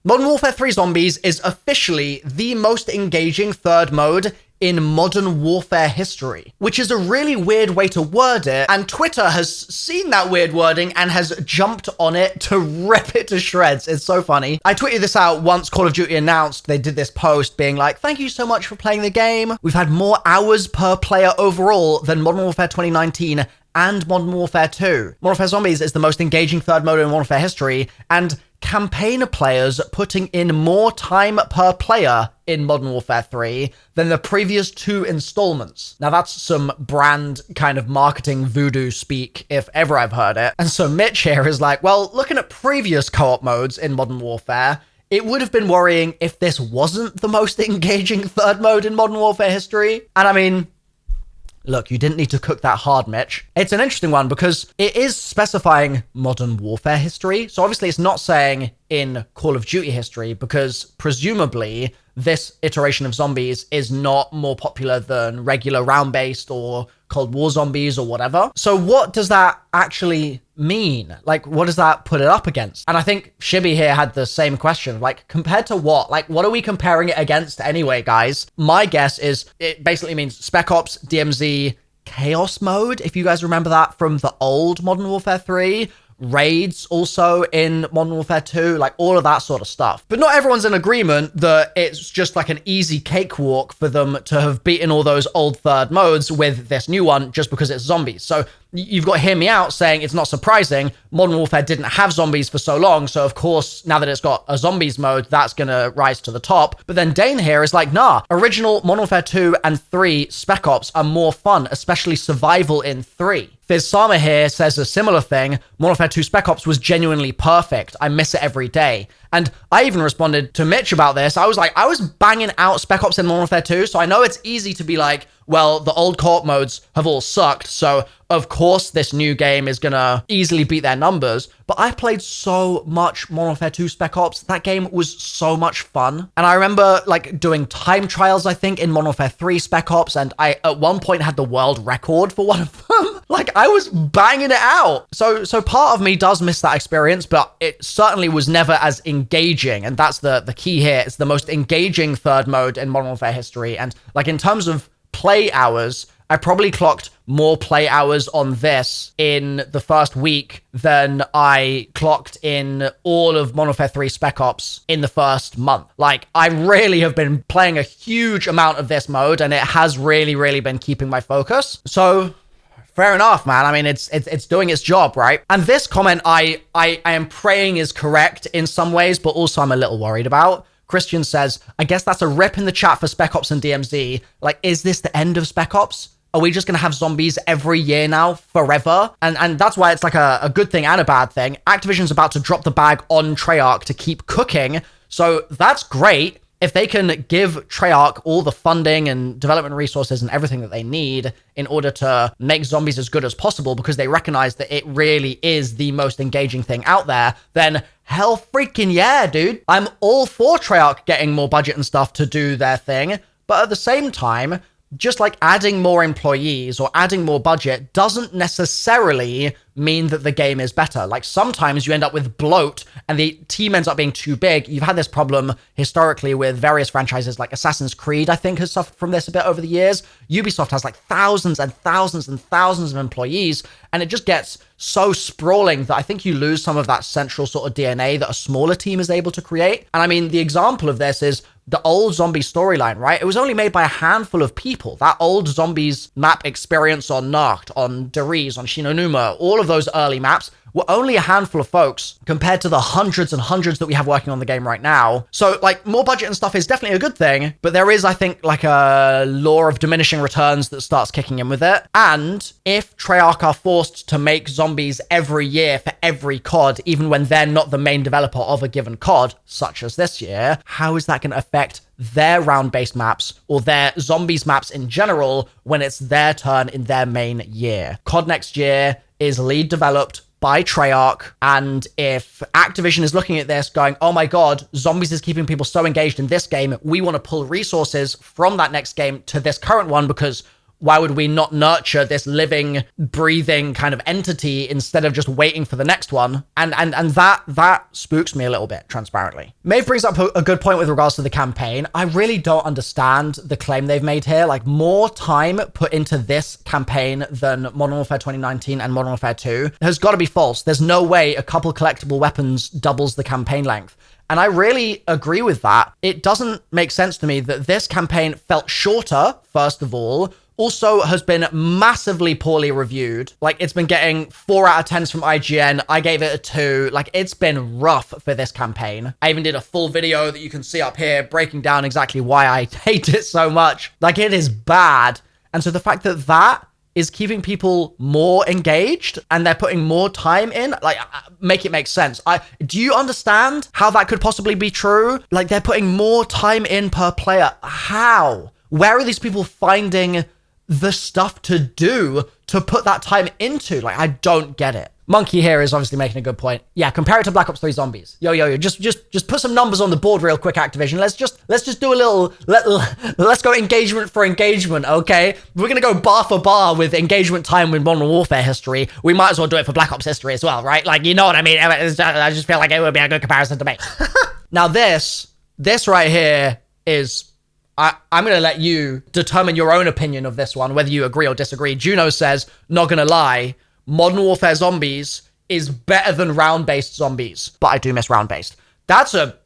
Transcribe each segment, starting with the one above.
Modern Warfare 3 Zombies is officially the most engaging third mode in Modern Warfare history, which is a really weird way to word it, and Twitter has seen that weird wording and has jumped on it to rip it to shreds. It's so funny. I tweeted this out once Call of Duty announced they did this post being like, thank you so much for playing the game. We've had more hours per player overall than Modern Warfare 2019 and Modern Warfare 2. Modern Warfare Zombies is the most engaging third mode in Modern Warfare history, and campaign players putting in more time per player in Modern Warfare 3 than the previous 2 installments. Now that's some brand kind of marketing voodoo speak, if ever I've heard it. And so Mitch here is like, well, looking at previous co-op modes in Modern Warfare, it would have been worrying if this wasn't the most engaging third mode in Modern Warfare history. And I mean, look, you didn't need to cook that hard, Mitch. It's an interesting one because it is specifying Modern Warfare history. So obviously it's not saying in Call of Duty history, because presumably this iteration of Zombies is not more popular than regular round-based or Cold War Zombies or whatever. So what does that actually mean? Like, what does that put it up against? And I think Shibby here had the same question. Like, compared to what? Like, what are we comparing it against anyway, guys? My guess is it basically means Spec Ops, DMZ, Chaos Mode, if you guys remember that from the old Modern Warfare 3, raids also in Modern Warfare 2, like all of that sort of stuff. But not everyone's in agreement that it's just like an easy cakewalk for them to have beaten all those old third modes with this new one just because it's zombies. So you've got to hear me out saying it's not surprising. Modern Warfare didn't have zombies for so long, so of course, now that it's got a zombies mode, that's gonna rise to the top. But then Dane here is like, nah, original Modern Warfare 2 and 3 Spec Ops are more fun, especially survival in 3. Fizz Sama here says a similar thing. Modern Warfare 2 Spec Ops was genuinely perfect. I miss it every day. And I even responded to Mitch about this. I was like, I was banging out Spec Ops in Modern Warfare 2, so I know it's easy to be like, well, the old co-op modes have all sucked, so of course this new game is gonna easily beat their numbers. But I played so much Modern Warfare 2 Spec Ops. That game was so much fun. And I remember like doing time trials, I think, in Modern Warfare 3 Spec Ops, and I at one point had the world record for one of them. Like, I was banging it out. So part of me does miss that experience, but it certainly was never as engaging. And that's the key here. It's the most engaging third mode in Modern Warfare history. And like in terms of play hours, I probably clocked more play hours on this in the first week than I clocked in all of Modern Warfare 3 Spec Ops in the first month. Like, I really have been playing a huge amount of this mode, and it has really, really been keeping my focus. So fair enough, man. I mean, it's doing its job, right? And this comment I am praying is correct in some ways, but also I'm a little worried about. Christian says, I guess that's a rip in the chat for Spec Ops and DMZ. Like, is this the end of Spec Ops? Are we just going to have zombies every year now, forever? And that's why it's like a good thing and a bad thing. Activision's about to drop the bag on Treyarch to keep cooking. So that's great. If they can give Treyarch all the funding and development resources and everything that they need in order to make zombies as good as possible, because they recognize that it really is the most engaging thing out there, then hell freaking yeah, dude. I'm all for Treyarch getting more budget and stuff to do their thing. But at the same time, just like adding more employees or adding more budget doesn't necessarily mean that the game is better. Like, sometimes you end up with bloat and the team ends up being too big. You've had this problem historically with various franchises, like Assassin's Creed, I think, has suffered from this a bit over the years. Ubisoft has like thousands and thousands and thousands of employees, and it just gets so sprawling that I think you lose some of that central sort of DNA that a smaller team is able to create. And I mean, the example of this is the old zombie storyline, right? It was only made by a handful of people. That old zombies map experience on Nacht, on Deriz, on Shinonuma, all of those early maps were only a handful of folks compared to the hundreds and hundreds that we have working on the game right now. So like, more budget and stuff is definitely a good thing, but there is, I think, like a law of diminishing returns that starts kicking in with it. And if Treyarch are forced to make zombies every year for every COD, even when they're not the main developer of a given COD, such as this year, how is that going to affect their round-based maps or their zombies maps in general when it's their turn in their main year? COD next year is lead developed by Treyarch, and if Activision is looking at this going, oh my god, zombies is keeping people so engaged in this game, we want to pull resources from that next game to this current one because Why would we not nurture this living, breathing kind of entity instead of just waiting for the next one? And that spooks me a little bit, transparently. Maeve brings up a good point with regards to the campaign. I really don't understand the claim they've made here. Like, more time put into this campaign than Modern Warfare 2019 and Modern Warfare 2 has got to be false. There's no way a couple collectible weapons doubles the campaign length. And I really agree with that. It doesn't make sense to me that this campaign felt shorter, first of all, also has been massively poorly reviewed. Like, it's been getting 4 out of 10s from IGN. I gave it a 2. Like, it's been rough for this campaign. I even did a full video that you can see up here breaking down exactly why I hate it so much. Like, it is bad. And so the fact that that is keeping people more engaged and they're putting more time in, like, make it make sense. Do you understand how that could possibly be true? Like, they're putting more time in per player. How? Where are these people finding the stuff to do to put that time into? Like, I don't get it. Monkey here is obviously making a good point. Yeah, compare it to Black Ops 3 Zombies. Yo, just put some numbers on the board real quick, Activision. Let's just do a little, let's go engagement for engagement, okay? We're gonna go bar for bar with engagement time with Modern Warfare history. We might as well do it for Black Ops history as well, right? Like, you know what I mean? I just feel like it would be a good comparison to make. Now this right here is, I'm going to let you determine your own opinion of this one, whether you agree or disagree. Juno says, not going to lie, Modern Warfare Zombies is better than round-based zombies, but I do miss round-based. That's a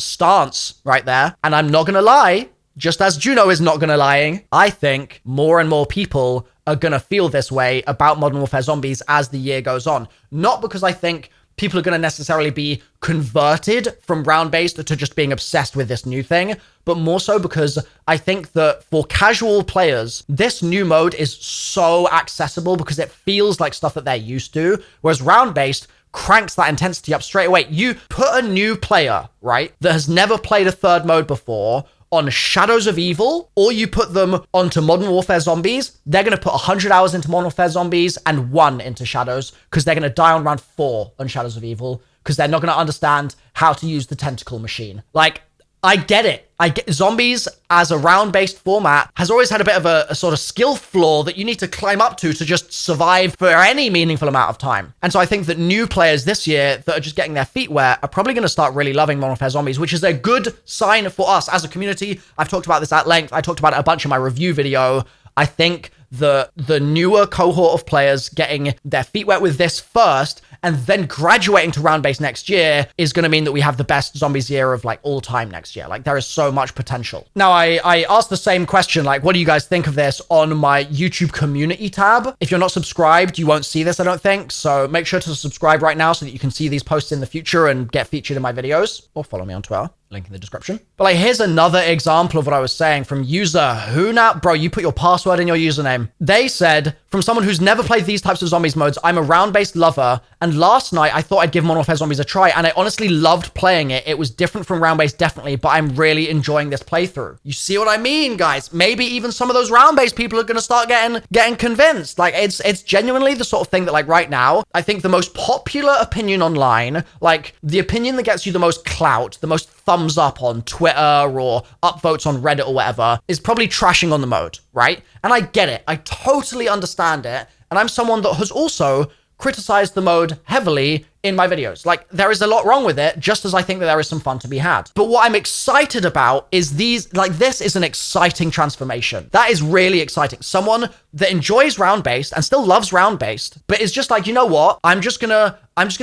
stance right there. And I'm not going to lie, just as Juno is not going to lying, I think more and more people are going to feel this way about Modern Warfare Zombies as the year goes on. Not because I think people are going to necessarily be converted from round-based to just being obsessed with this new thing, but more so because I think that for casual players, this new mode is so accessible because it feels like stuff that they're used to, whereas round-based cranks that intensity up straight away. You put a new player, right, that has never played a third mode before on Shadows of Evil, or you put them onto Modern Warfare Zombies, they're going to put 100 hours into Modern Warfare Zombies and 1 into Shadows, because they're going to die on round 4 on Shadows of Evil, because they're not going to understand how to use the tentacle machine. Like, I get it. Zombies as a round-based format has always had a bit of a sort of skill flaw that you need to climb up to just survive for any meaningful amount of time. And so I think that new players this year that are just getting their feet wet are probably going to start really loving Modern Warfare Zombies, which is a good sign for us as a community. I've talked about this at length. I talked about it a bunch in my review video. I think the newer cohort of players getting their feet wet with this first and then graduating to round-based next year is going to mean that we have the best Zombies year of, like, all time next year. Like, there is so much potential. Now, I asked the same question, like, what do you guys think of this on my YouTube community tab? If you're not subscribed, you won't see this, I don't think. So make sure to subscribe right now so that you can see these posts in the future and get featured in my videos, or follow me on Twitter. Link in the description. But like, here's another example of what I was saying from user Huna. Bro, you put your password in your username. They said, from someone who's never played these types of zombies modes, I'm a round-based lover, and last night I thought I'd give Modern Warfare Zombies a try, and I honestly loved playing it. It was different from round-based, definitely, but I'm really enjoying this playthrough. You see what I mean, guys? Maybe even some of those round-based people are going to start getting convinced. Like, it's genuinely the sort of thing that, like, right now, I think the most popular opinion online, like, the opinion that gets you the most clout, the most thumbs up on Twitter or upvotes on Reddit or whatever, is probably trashing on the mode, right? And I get it. I totally understand it. And I'm someone that has also criticized the mode heavily in my videos. Like, there is a lot wrong with it, just as I think that there is some fun to be had. But what I'm excited about is this is an exciting transformation. That is really exciting. Someone that enjoys round-based and still loves round-based, but is just like, you know what? I'm just gonna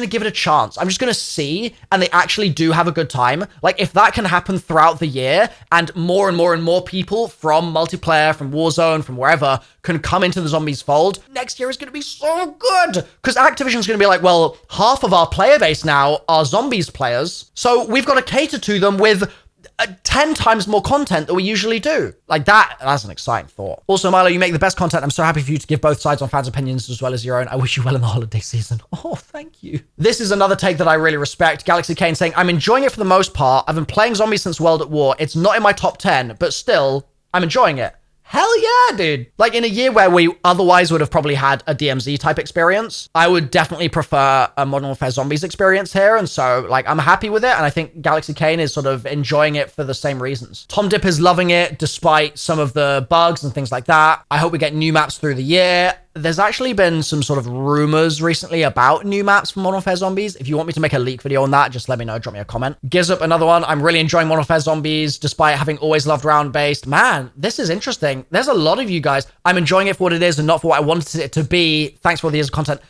give it a chance. I'm just gonna see, and they actually do have a good time. Like, if that can happen throughout the year, and more and more people from multiplayer, from Warzone, from wherever, can come into the Zombies fold, next year is gonna be so good. Because Activision's gonna be like, well, half of our player base now are Zombies players, so we've got to cater to them with 10 times more content than we usually do. Like, that's an exciting thought. Also, Milo, you make the best content. I'm so happy for you to give both sides on fans' opinions as well as your own. I wish you well in the holiday season. Oh, thank you. This is another take that I really respect. Galaxy Kane saying, I'm enjoying it for the most part. I've been playing Zombies since World at War. It's not in my top 10, but still, I'm enjoying it. Hell yeah, dude. Like in a year where we otherwise would have probably had a DMZ type experience, I would definitely prefer a Modern Warfare Zombies experience here. And so like, I'm happy with it. And I think Galaxy Kane is sort of enjoying it for the same reasons. Tom Dip is loving it despite some of the bugs and things like that. I hope we get new maps through the year. There's actually been some sort of rumors recently about new maps for Modern Warfare Zombies. If you want me to make a leak video on that, just let me know. Drop me a comment. Gives up another one. I'm really enjoying Modern Warfare Zombies despite having always loved round-based. Man, this is interesting. There's a lot of you guys. I'm enjoying it for what it is and not for what I wanted it to be. Thanks for all the years of content.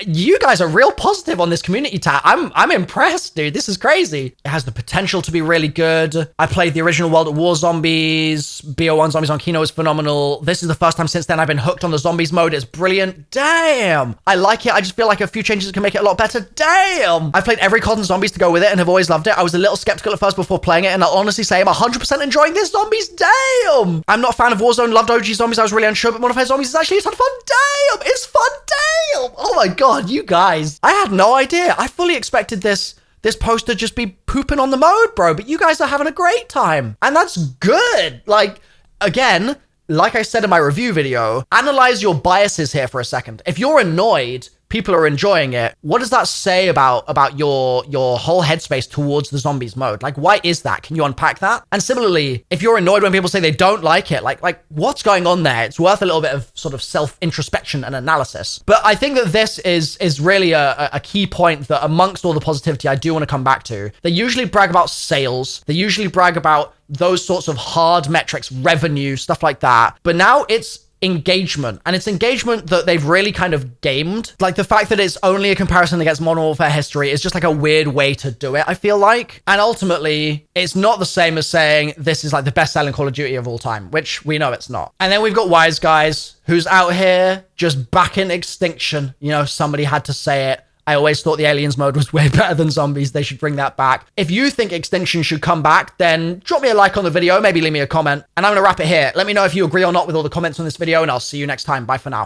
You guys are real positive on this community tab. I'm impressed, dude. This is crazy. It has the potential to be really good. I played the original World at War Zombies. BO1 Zombies on Kino is phenomenal. This is the first time since then I've been hooked on the Zombies mode. It's brilliant. Damn. I like it. I just feel like a few changes can make it a lot better. Damn. I've played every COD and Zombies to go with it and have always loved it. I was a little skeptical at first before playing it, and I'll honestly say I'm 100% enjoying this Zombies. Damn. I'm not a fan of Warzone. Loved OG Zombies. I was really unsure, but Modern Warfare Zombies is actually a ton of fun. Damn. It's fun. Damn. Oh my God. You guys, I had no idea. I fully expected this post to just be pooping on the mode, bro, but you guys are having a great time, and that's good. Like, again, like I said in my review video, analyze your biases here for a second. If you're annoyed people are enjoying it, what does that say about your whole headspace towards the Zombies mode? Like, why is that? Can you unpack that? And similarly, if you're annoyed when people say they don't like it, like what's going on there? It's worth a little bit of sort of self-introspection and analysis. But I think that this is really a key point that amongst all the positivity I do want to come back to. They usually brag about sales. They usually brag about those sorts of hard metrics, revenue, stuff like that. But now it's engagement, and it's engagement that they've really kind of gamed. Like, the fact that it's only a comparison against Modern Warfare history is just like a weird way to do it, I feel like. And ultimately, it's not the same as saying this is like the best-selling Call of Duty of all time, which we know it's not. And then we've got Wise Guys, who's out here just backing Extinction. You know, somebody had to say it. I always thought the Aliens mode was way better than Zombies. They should bring that back. If you think Extinction should come back, then drop me a like on the video, maybe leave me a comment, and I'm gonna wrap it here. Let me know if you agree or not with all the comments on this video, and I'll see you next time. Bye for now.